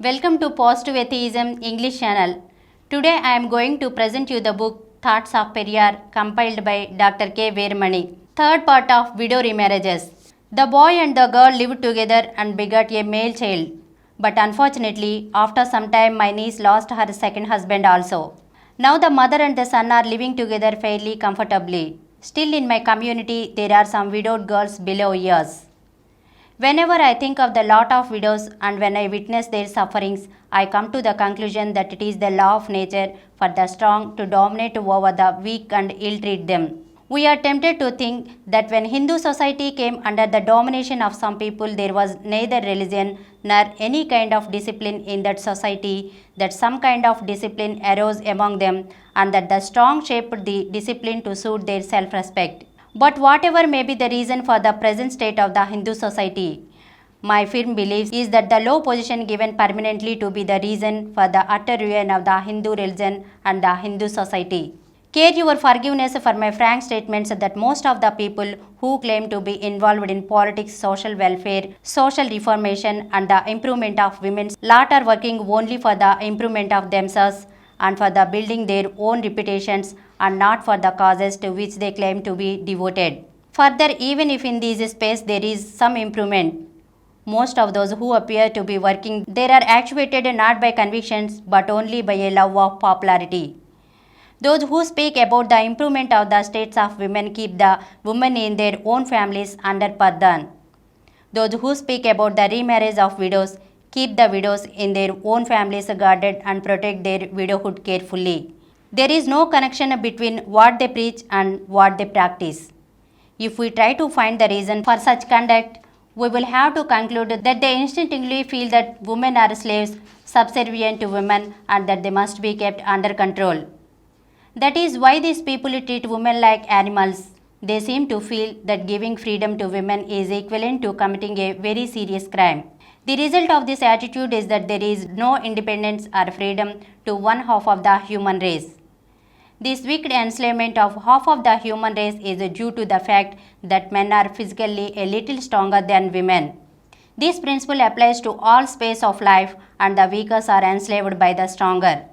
Welcome to Positive Atheism English channel. Today I am going to present you the book Thoughts of Periyar compiled by Dr. K. Veeramani. Third part of widow remarriages. The boy and the girl lived together and begot a male child. But unfortunately, after some time my niece lost her second husband also. Now the mother and the son are living together fairly comfortably. Still in my community there are some widowed girls below years. Whenever I think of the lot of widows and when I witness their sufferings, I come to the conclusion that it is the law of nature for the strong to dominate over the weak and ill-treat them. We are tempted to think that when Hindu society came under the domination of some people, there was neither religion nor any kind of discipline in that society, that some kind of discipline arose among them and that the strong shaped the discipline to suit their self-respect. But whatever may be the reason for the present state of the Hindu society, my firm belief is that the low position given permanently to be the reason for the utter ruin of the Hindu religion and the Hindu society. Care your forgiveness for my frank statements that most of the people who claim to be involved in politics, social welfare, social reformation and the improvement of women's lot are working only for the improvement of themselves and for the building their own reputations and not for the causes to which they claim to be devoted. Further, even if in this space there is some improvement, most of those who appear to be working there are actuated not by convictions but only by a love of popularity. Those who speak about the improvement of the states of women keep the women in their own families under pardhan. Those who speak about the remarriage of widows keep the widows in their own families guarded and protect their widowhood carefully. There is no connection between what they preach and what they practice. If we try to find the reason for such conduct, we will have to conclude that they instinctively feel that women are slaves, subservient to women, and that they must be kept under control. That is why these people treat women like animals. They seem to feel that giving freedom to women is equivalent to committing a very serious crime. The result of this attitude is that there is no independence or freedom to one half of the human race. This wicked enslavement of half of the human race is due to the fact that men are physically a little stronger than women. This principle applies to all space of life and the weaker are enslaved by the stronger.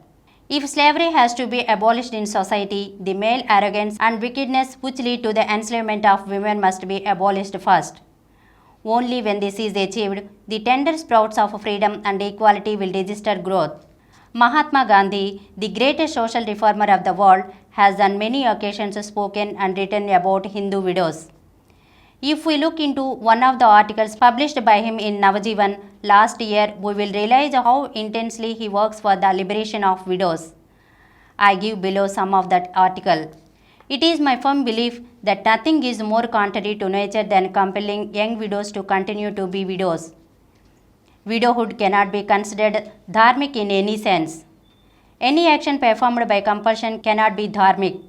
If slavery has to be abolished in society, the male arrogance and wickedness which lead to the enslavement of women must be abolished first. Only when this is achieved, the tender sprouts of freedom and equality will register growth. Mahatma Gandhi, the greatest social reformer of the world, has on many occasions spoken and written about Hindu widows. If we look into one of the articles published by him in Navajivan last year, we will realize how intensely he works for the liberation of widows. I give below some of that article. It is my firm belief that nothing is more contrary to nature than compelling young widows to continue to be widows. Widowhood cannot be considered dharmic in any sense. Any action performed by compulsion cannot be dharmic.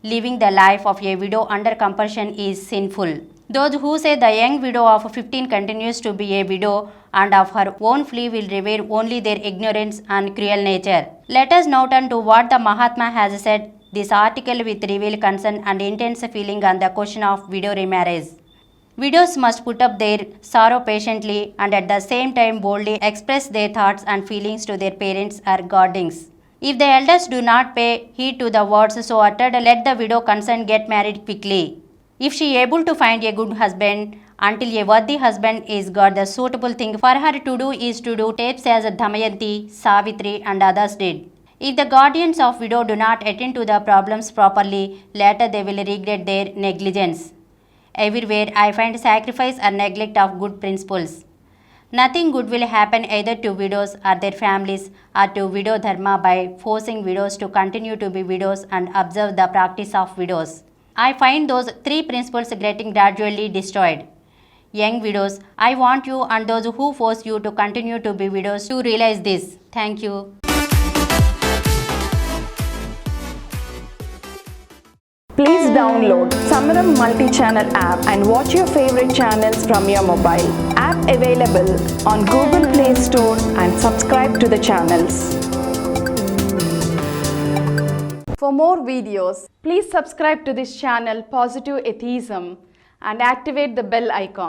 Living the life of a widow under compulsion is sinful. Those who say the young widow of 15 continues to be a widow and of her own free will reveal only their ignorance and cruel nature. Let us now turn to what the Mahatma has said. This article with revealed concern and intense feeling on the question of widow remarriage. Widows must put up their sorrow patiently and at the same time boldly express their thoughts and feelings to their parents or guardians. If the elders do not pay heed to the words so uttered, let the widow concerned get married quickly. If she is able to find a good husband, until a worthy husband is got, the suitable thing for her to do is to do tapes as Damayanti, Savitri and others did. If the guardians of widow do not attend to the problems properly, later they will regret their negligence. Everywhere I find sacrifice or neglect of good principles. Nothing good will happen either to widows or their families or to widow dharma by forcing widows to continue to be widows and observe the practice of widows. I find those three principles getting gradually destroyed. Young widows, I want you and those who force you to continue to be widows to realize this. Thank you. Please download Samaram multi-channel app and watch your favorite channels from your mobile. App available on Google Play Store and subscribe to the channels. For more videos, please subscribe to this channel Positive Atheism and activate the bell icon.